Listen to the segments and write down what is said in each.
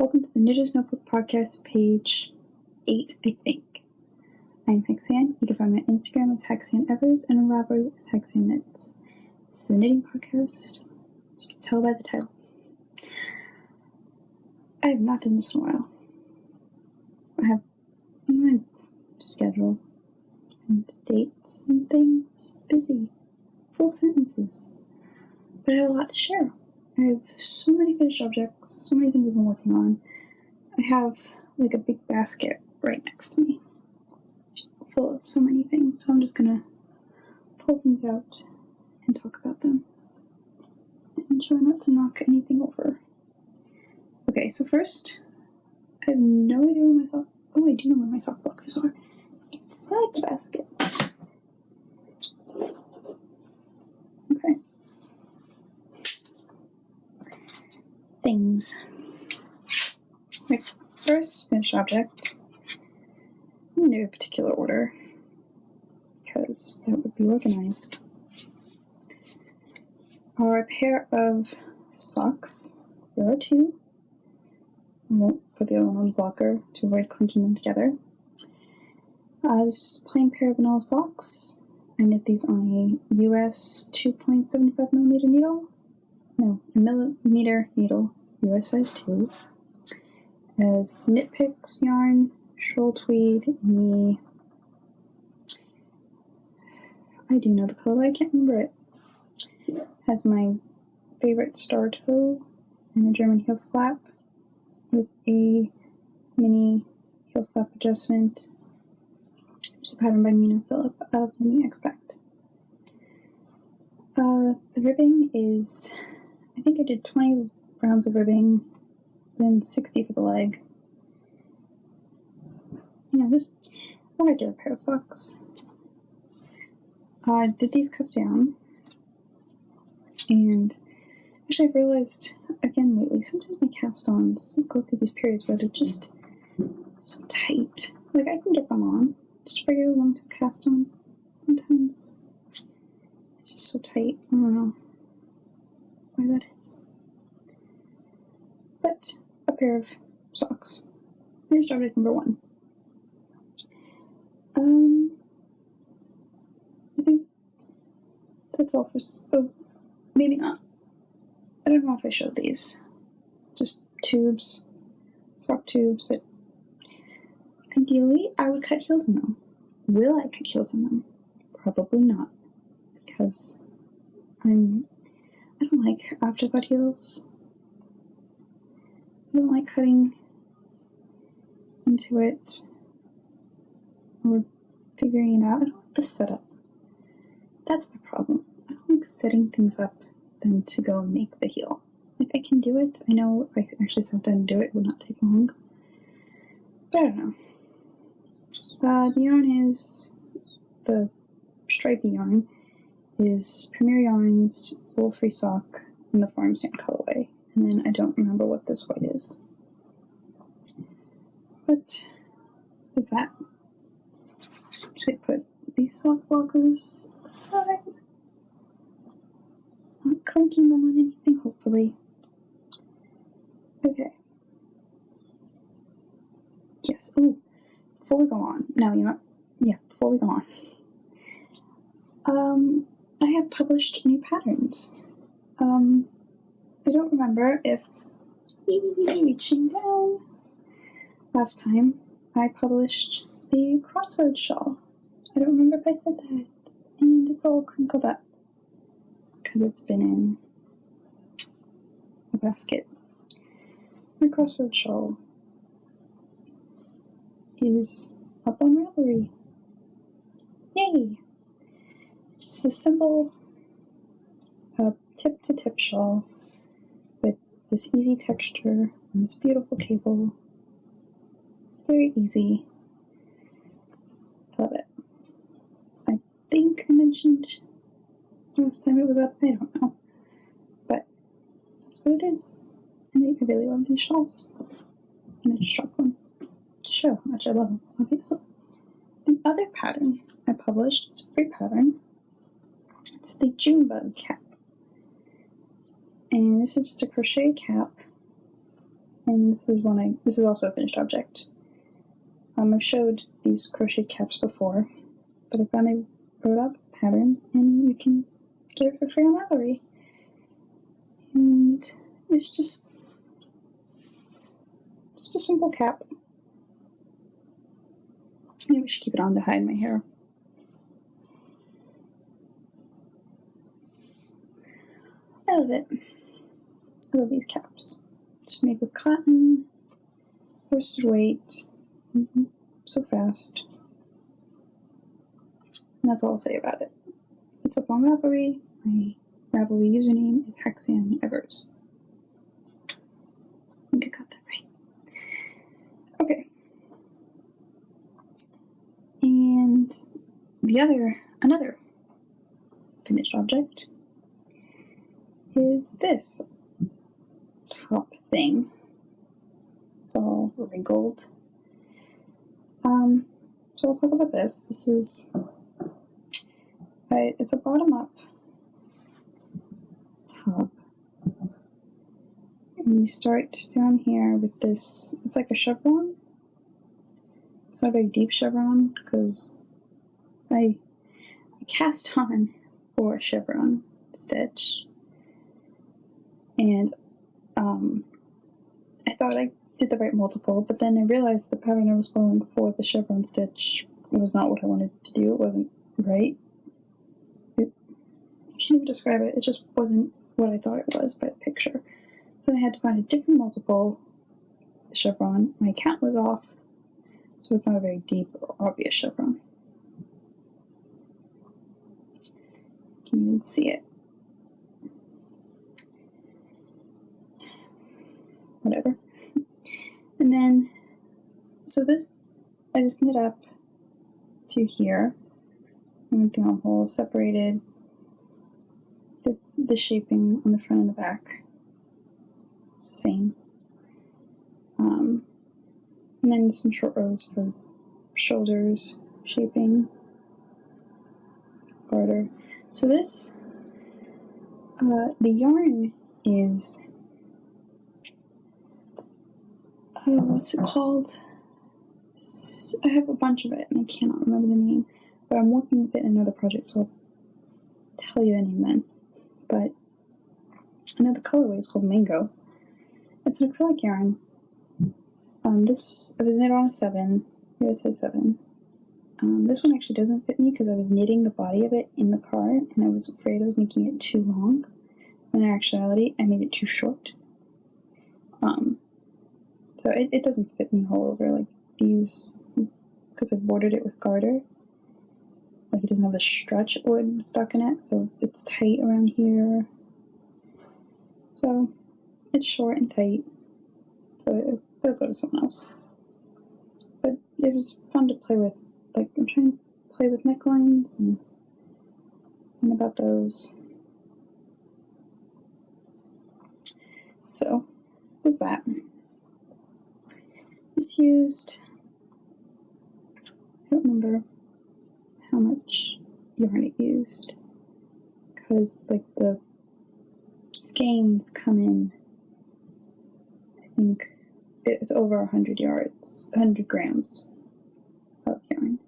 Welcome to the Knitter's Notebook podcast, page 8, I think. I'm Haxann. You can find me on Instagram as HaxannEvers and on Ravelry as HaxannKnits. This is a knitting podcast, as you can tell by the title. I have not done this in a while. I have my schedule and dates and things busy, full sentences, but I have a lot to share. I have so many finished objects, so many things I've been working on. I have like a big basket right next to me full of so many things, so I'm just gonna pull things out and talk about them and try not to knock anything over. Okay, so first, I have no idea where my sock... Oh, I do know where my sock blockers are. Inside the basket. Okay. Things. My first finished object, in no particular order, because that would be organized, are a pair of socks. There are two. I won't put the other one on the blocker to avoid clinking them together. This is a plain pair of vanilla socks. I knit these on a US 2.75 millimeter needle. No, a millimeter needle, US size 2. As Knit Picks yarn, Shoal Tweed, and I do know the color, I can't remember it. Has my favorite star toe and a German heel flap with a mini heel flap adjustment. It's a pattern by Mina Phillip of Mini Expect. The ribbing is, I think I did 20 rounds of ribbing, then 60 for the leg. Yeah, just a regular pair of socks. I did these cut down, and actually I've realized again lately, sometimes my cast-ons go through these periods where they're just so tight. Like, I can get them on, just regular long-term cast-on. Sometimes it's just so tight. I don't know why that is. But a pair of socks. Finished object number 1. I think that's all for... Oh, maybe not. I don't know if I showed these. Just tubes, sock tubes that ideally I would cut heels in them. Will I cut heels in them? Probably not, because I don't like afterthought heels. I don't like cutting into it or figuring it out. I don't like the setup. That's my problem. I don't like setting things up then to go and make the heel. Like, I can do it. I know if I actually sat down and do it, it would not take long. But I don't know. The yarn is, the stripy yarn is Premier Yarn's Wool Free Sock in the Farm Stand colorway. And then I don't remember what this white is. But there's that. Actually put these sock blockers aside. Not clinking them on anything, hopefully. Okay. Yes. Oh, before we go on. No, you know. Yeah, before we go on. I have published new patterns. I don't remember if reaching down. Last time I published the crossroads shawl. I don't remember if I said that. And it's all crinkled up because it's been in a basket. My crossroads shawl is up on Ravelry. Yay! It's just a simple tip-to-tip shawl with this easy texture and this beautiful cable. Very easy. Love it. I think I mentioned last time it was up. I don't know. But that's what it is. And I really love these shawls. And I just dropped one to show how much I love them, obviously. The other pattern I published is a free pattern. It's the Junebug cap. And this is just a crochet cap and this is also a finished object. I've showed these crocheted caps before, but I finally wrote up a pattern, and you can get it for free on Ravelry. And it's just a simple cap. Maybe I should keep it on to hide my hair. I love it. I love these caps. It's made with cotton, worsted weight, so fast. And that's all I'll say about it. It's up on Ravelry. My Ravelry username is HaxannEvers. I think I got that right. Okay. And another finished object is this top thing. It's all wrinkled. So I'll talk about this. This is, it's a bottom-up top. And you start down here with this, it's like a chevron. It's not a very deep chevron, because I cast on 4 chevron stitch. And I thought I did the right multiple, but then I realized the pattern I was following for the chevron stitch was not what I wanted to do. It wasn't right. I can't even describe it. It just wasn't what I thought it was by the picture. So I had to find a different multiple for the chevron. My count was off, so it's not a very deep or obvious chevron. You can even see it. Whatever. And then, so this, I just knit up to here. Everything on whole separated. It's the shaping on the front and the back. It's the same. And then some short rows for shoulders, shaping, garter. So this, the yarn is, what's it called? I have a bunch of it and I cannot remember the name, but I'm working with it in another project, so I'll tell you the name then. But I know the colorway is called Mango. It's an acrylic yarn. This, I was knit on a 7, USA 7. This one actually doesn't fit me because I was knitting the body of it in the car and I was afraid I was making it too long. When in actuality, I made it too short. So it doesn't fit me all over like these, because I bordered it with garter. Like it doesn't have the stretch it would stuck in it, so it's tight around here. So it's short and tight, so it'll go to someone else. But it was fun to play with. Like I'm trying to play with necklines and about those. So there's that. This used, I don't remember how much yarn it used, because like the skeins come in, I think it's over 100 grams of yarn,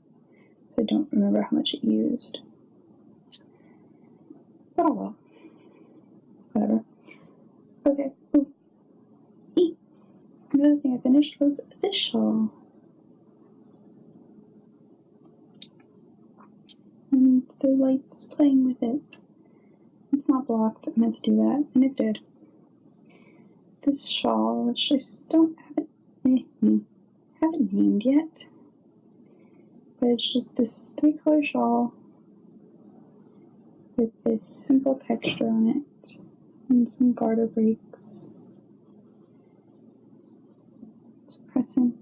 so I don't remember how much it used, but oh well, whatever. Okay. Ooh. Another thing I finished was this shawl. And the light's playing with it. It's not blocked. I meant to do that, and it did. This shawl, which I don't haven't named yet, but it's just this 3-color shawl with this simple texture on it and some garter breaks. Crescent.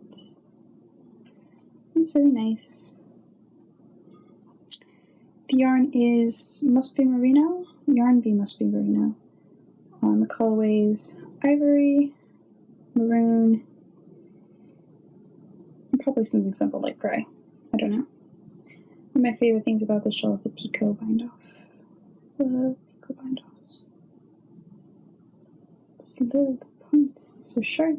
It's really nice. The yarn is Must Be Merino. Yarn B Must Be Merino. The colorways ivory, maroon, and probably something simple like gray. I don't know. One of my favorite things about this shawl is the picot bind off. Love picot bind offs. Just love the points. So sharp.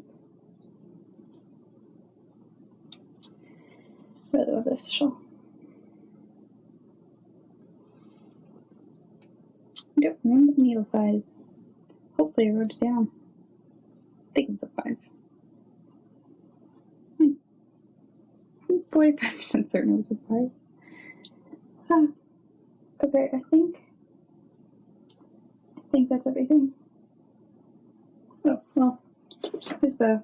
really love this shawl. I don't remember the needle size. Hopefully I wrote it down. I think it was a 5. I'm 45% certain it was a 5. Okay, I think that's everything. Oh, well, here's the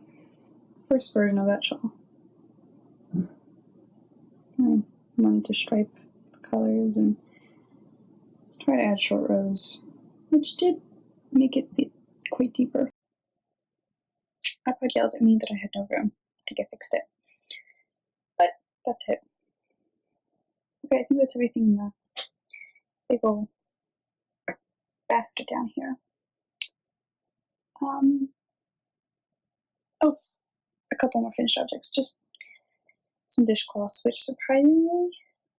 first version of that shawl. I wanted to stripe the colors and try to add short rows, which did make it quite deeper. iPod yelled at me that I had no room. I think I fixed it. But that's it. Okay, I think that's everything in the big old basket down here. Oh, a couple more finished objects. Just some dishcloths, which surprisingly,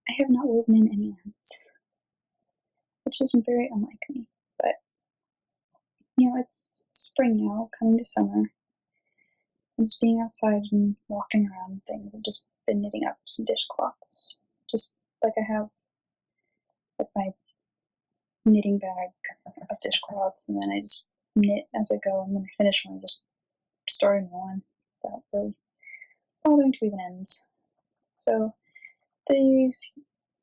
I have not woven in any ends, which isn't very unlike me. But, you know, it's spring now, coming to summer. I'm just being outside and walking around and things. I've just been knitting up some dishcloths, just like I have like my knitting bag of dishcloths, and then I just knit as I go, and when I finish one, I just start a new one without really bothering to weave ends. So these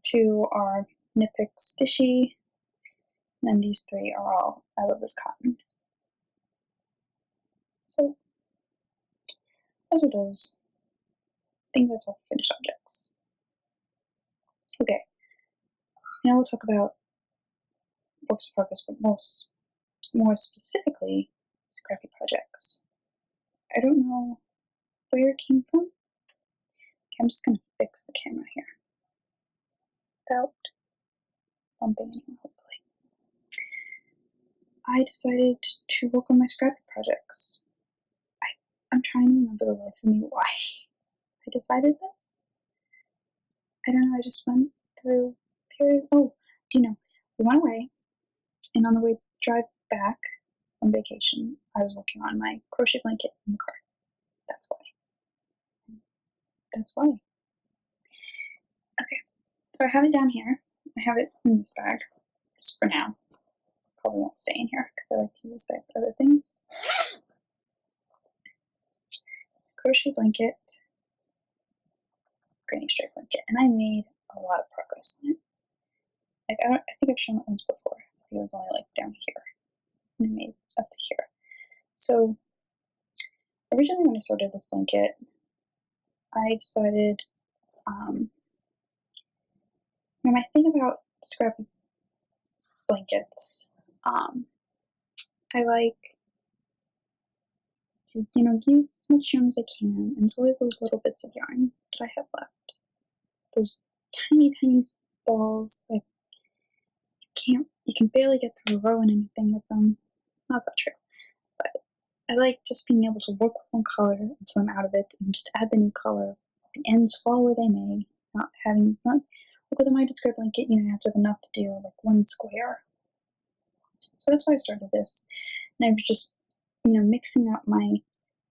2 are Knit Picks Stitchy, and then these 3 are all I Love This Cotton. So those are those. I think that's all finished objects. Okay, now we'll talk about works in progress, but more specifically, scrappy projects. I don't know where it came from. Okay, I'm just going to fix the camera here without bumping anyone, hopefully. I decided to work on my scrappy projects. I'm trying to remember the life of me why I decided this. I don't know, I just went through a period. Oh, do you know, we went away, and on the way drive back from vacation, I was working on my crochet blanket in the car. That's why. That's why. Okay, so I have it down here. I have it in this bag, just for now. Probably won't stay in here because I like to use this bag for other things. Crochet blanket, granny stripe blanket, and I made a lot of progress on it. Like I think I've shown it once before. I think it was only like down here, and I made up to here. So originally, when I started this blanket, I decided, my thing about scrappy blankets, I like to, use as much yarn as I can, and it's always those little bits of yarn that I have left. Those tiny, tiny balls, like, you can barely get through a row in anything with them. That's not true. But I like just being able to work with one color until I'm out of it, and just add the new color. The ends fall where they may, not with a minded square blanket, you have to have enough to do like one square. So that's why I started this. And I was just, mixing up my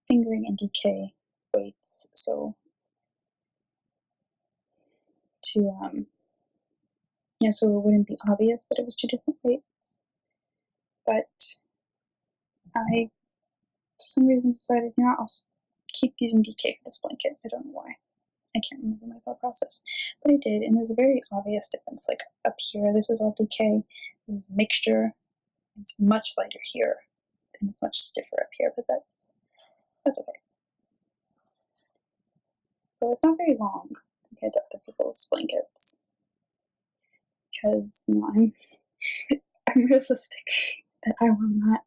fingering and DK weights, so so it wouldn't be obvious that it was 2 different weights. But I, for some reason, decided, I'll just keep using DK for this blanket. I don't know why. I can't remember my thought process, but I did, and there's a very obvious difference. Like up here, this is all DK, this is a mixture. It's much lighter here, and it's much stiffer up here, but that's okay. So it's not very long compared to other people's blankets, because I'm realistic that I will not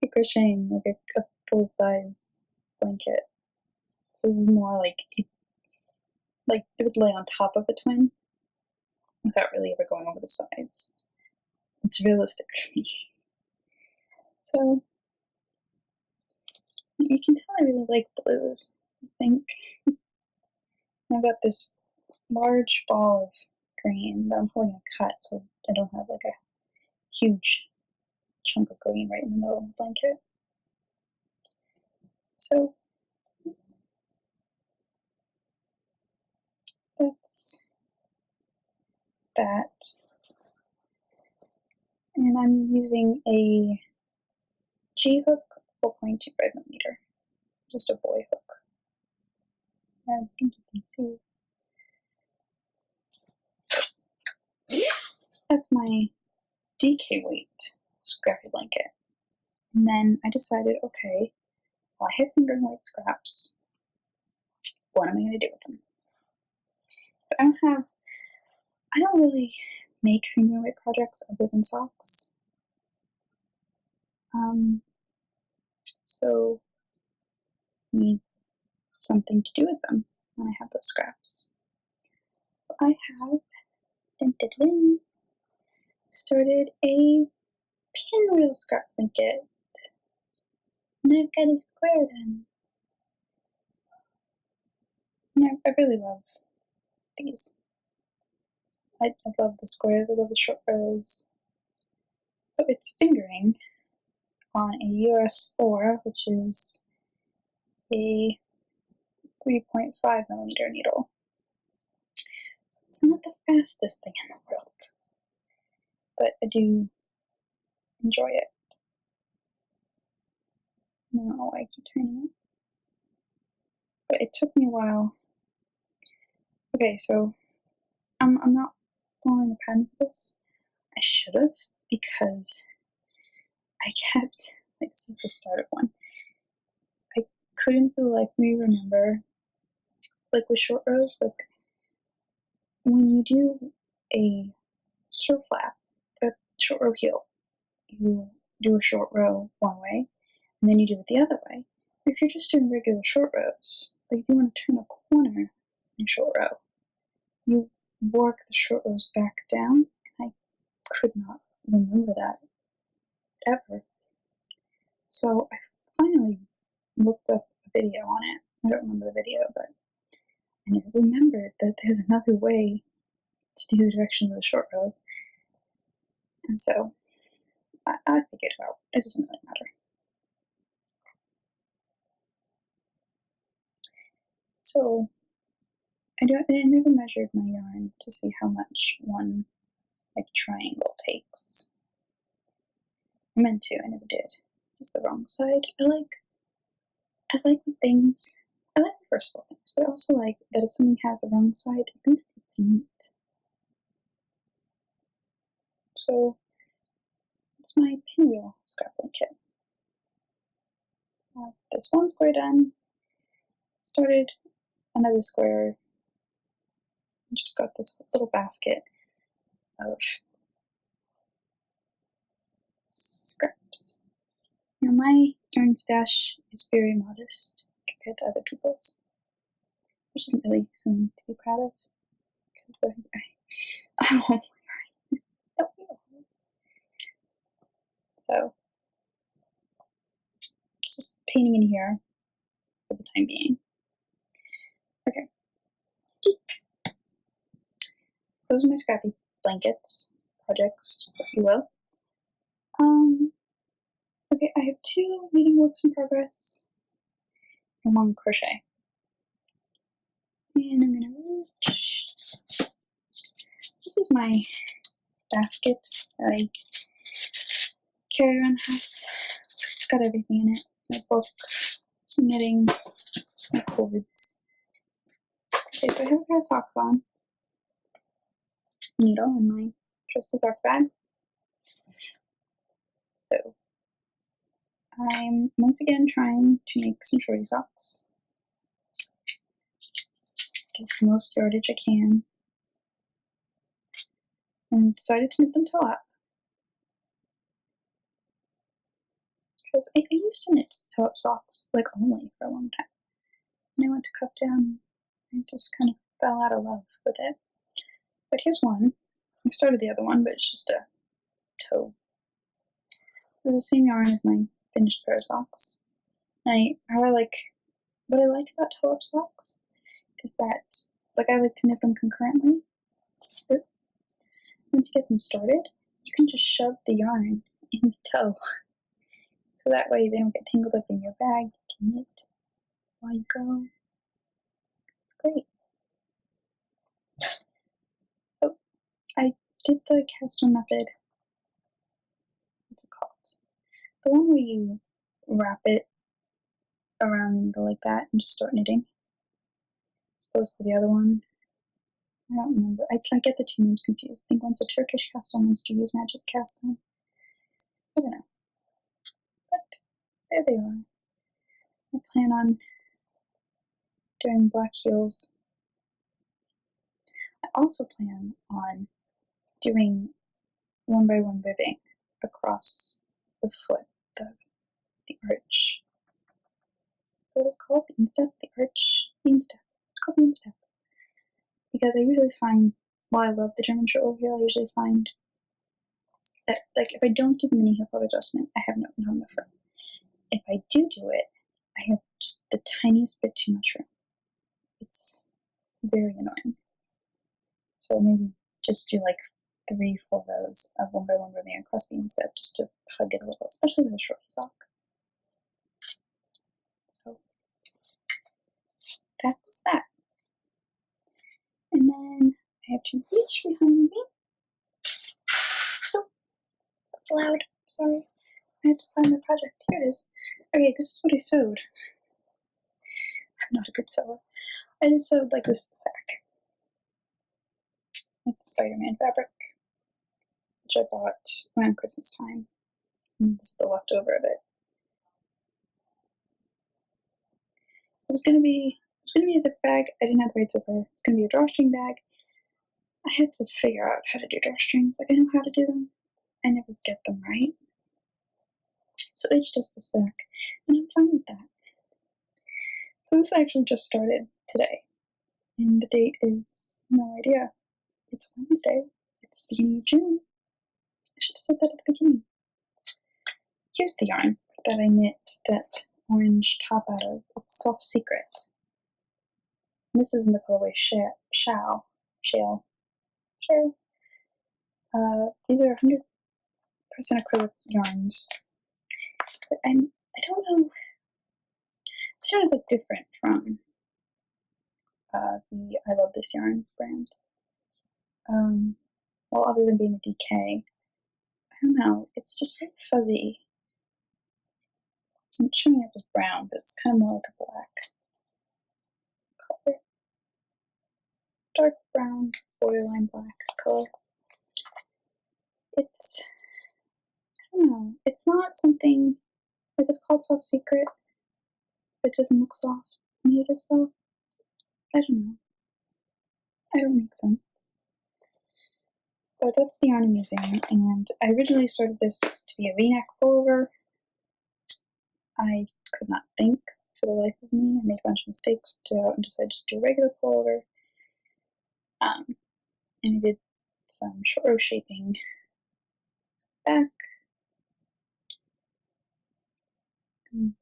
be crocheting like a full size blanket. So this is more like it would lay on top of a twin without really ever going over the sides. It's realistic for me. So you can tell I really like blues, I think. I've got this large ball of green, but I'm holding a cut, so I don't have like a huge chunk of green right in the middle of the blanket. So that's that. And I'm using a G hook, 4.25mm, just a boy hook. I think you can see. That's my DK weight scrappy blanket. And then I decided, okay, well, I have fingering weight scraps. What am I going to do with them? But I don't really make fingering weight projects other than socks. So I need something to do with them when I have those scraps. So I have started a pinwheel scrap blanket. And I've got a square done. And I really love these. I love the squares, I love the short rows. So it's fingering on a US 4, which is a 3.5mm needle. So it's not the fastest thing in the world, but I do enjoy it. I don't know why I keep turning it. But it took me a while. Okay, so I'm not following a pattern for this. I should have, because I kept, like, this is the start of one. I couldn't for the life of me remember, like with short rows, like when you do a heel flap, a short row heel, you do a short row one way, and then you do it the other way. If you're just doing regular short rows, like if you want to turn a corner in a short row, you work the short rows back down, and I could not remember that ever. So I finally looked up a video on it. I don't remember the video, but I remembered that there's another way to do the direction of the short rows. And so I figured it out. It doesn't really matter. So I never measured my yarn to see how much one like triangle takes. I meant to, I never did. It's the wrong side. I like things. I like reversible things, but I also like that if something has a wrong side, at least it's neat. So it's my pinwheel scrap blanket. This one square done. Started another square. And just got this little basket of scraps. Now my yarn stash is very modest compared to other people's, which isn't really something to be proud of, because I won't yarn. Don't feel. So just painting in here for the time being. Okay. Eek. Those are my scrappy blankets, projects, if you will. Okay, I have 2 knitting works in progress and 1 crochet. And I'm gonna reach. This is my basket that I carry around the house. It's got everything in it. My book, knitting, my cords. Okay, so I have a pair of socks on. Needle in my trusty sock bag. So I'm once again trying to make some shorty socks. Get the most yardage I can. And decided to knit them toe up. Because I used to knit toe up socks, like only for a long time. And I went to cut down, I just kind of fell out of love with it. But here's one. I started the other one, but it's just a toe. It's the same yarn as my finished pair of socks. And what I like about toe up socks is that, like, I like to knit them concurrently. Once you get them started, you can just shove the yarn in the toe. So that way they don't get tangled up in your bag. You can knit while you go. It's great. Oh, I did the cast on method. What's it called? The one where you wrap it around the needle like that and just start knitting. As opposed to the other one. I don't remember. I get the two names confused. I think one's a Turkish cast on, one's Judy's Magic cast on. I don't know. But there they are. I plan on doing black heels. I also plan on doing 1x1 ribbing across the foot, the arch. What is it called? The instep? The arch? The instep. It's called the instep. Because I usually find, while I love the German short heel, I usually find that, like, if I don't do the mini heel fold adjustment, I have no on the front. If I do it, I have just the tiniest bit too much room. It's very annoying. So maybe just do like 3-4 rows of 1x1 ribbing across the instep just to hug it a little, especially with a short sock. So that's that. And then I have to reach behind me. Oh, that's loud. Sorry. I have to find my project. Here it is. Okay, this is what I sewed. I'm not a good sewer. I just sewed like this sack. It's Spider-Man fabric, which I bought around Christmas time. And this is the leftover of it. It was gonna be a zip bag. I didn't have the right zipper. It's gonna be a drawstring bag. I had to figure out how to do drawstrings. Like, I know how to do them. I never get them right. So it's just a sack, and I'm fine with that. So this actually just started today, and the date is no idea. It's Wednesday. It's the beginning of June. I should have said that at the beginning. Here's the yarn that I knit that orange top out of. It's Soft Secret. This is in the colorway Shale. These are 100% acrylic yarns. But I don't know. This yarn is like different from the I Love This Yarn brand. Well, other than being a DK, I don't know. It's just very fuzzy. It's not showing up as brown, but it's kind of more like a black color. Dark brown, borderline black color. It's, I don't know. It's not something, like, it's called Soft Secret, but it doesn't look soft. And it is soft. I don't know. I don't make sense. But that's the yarn I'm using, and I originally started this to be a V-neck pullover. I could not think for the life of me. I made a bunch of mistakes, and decided just to do a regular pullover. And I did some short row shaping back. And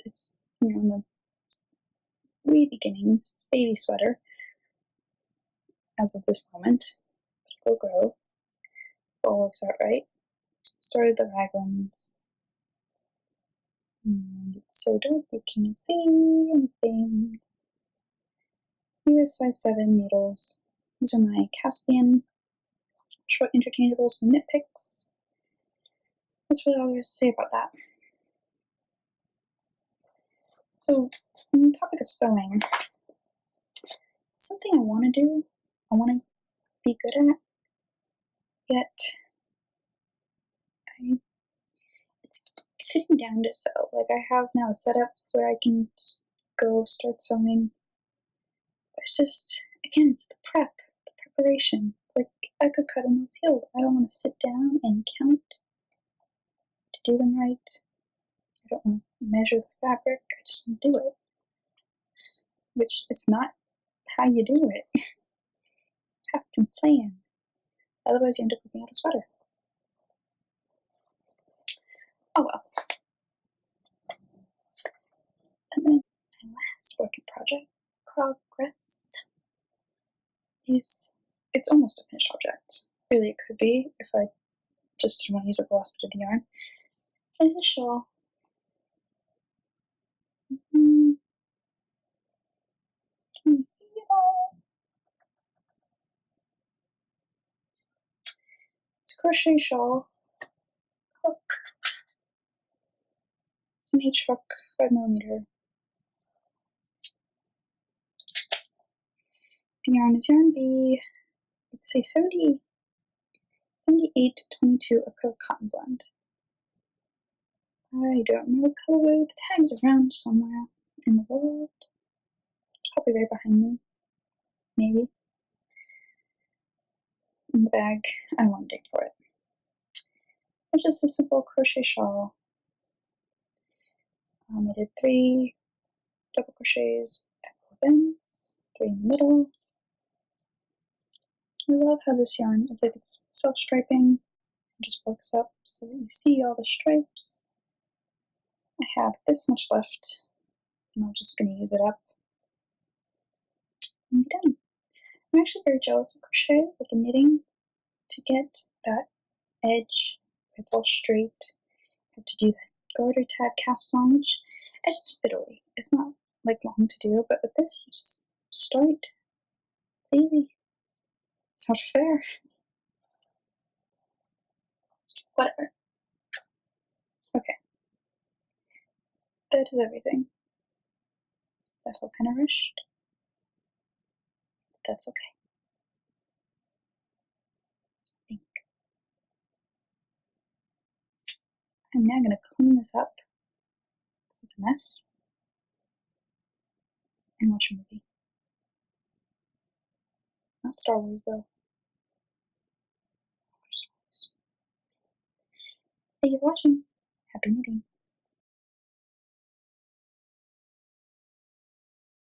it's in the wee beginnings. It's a baby sweater as of this moment. It will grow. All works out right. Started the raglans. And it's so dark you can't see anything. US size 7 needles. These are my Caspian short interchangeables from Knit Picks. That's really all there is to say about that. So, on the topic of sewing, it's something I want to do. I want to be good at. Yet, it's sitting down to sew. Like, I have now a setup where I can just go start sewing. But it's just, again, it's the preparation. It's like, I could cut in those heels. I don't want to sit down and count to do them right. I don't want to measure the fabric. I just want to do it. Which is not how you do it. You have to plan. Otherwise, you end up looking at a sweater. Oh well. And then my last working progress is, it's almost a finished object. Really, it could be if I just didn't want to use up the last bit of the yarn. Is a shawl. Can you see it all? crochet shawl hook. It's an H hook, 5mm. The yarn is yarn B. It's a 78 to 22 acrylic cotton blend. I don't know the colorway. The tag's around somewhere in the world. It's probably right behind me. Maybe. In the bag. I don't want to dig for it. It's just a simple crochet shawl. I did 3 double crochets at both ends, 3 in the middle. I love how this yarn is like it's self-striping. It just works up so that you see all the stripes. I have this much left, and I'm just going to use it up and be done. I'm actually very jealous of crochet, like in knitting, to get that edge where it's all straight. I have to do that garter tab cast on, which is just fiddly. It's not like long to do, but with this you just start. It's easy. It's not fair. Whatever. Okay. That is everything. That felt kind of rushed. But that's okay. I think. I'm now going to clean this up because it's a mess and watch a movie. Not Star Wars though. Thank you for watching. Happy knitting.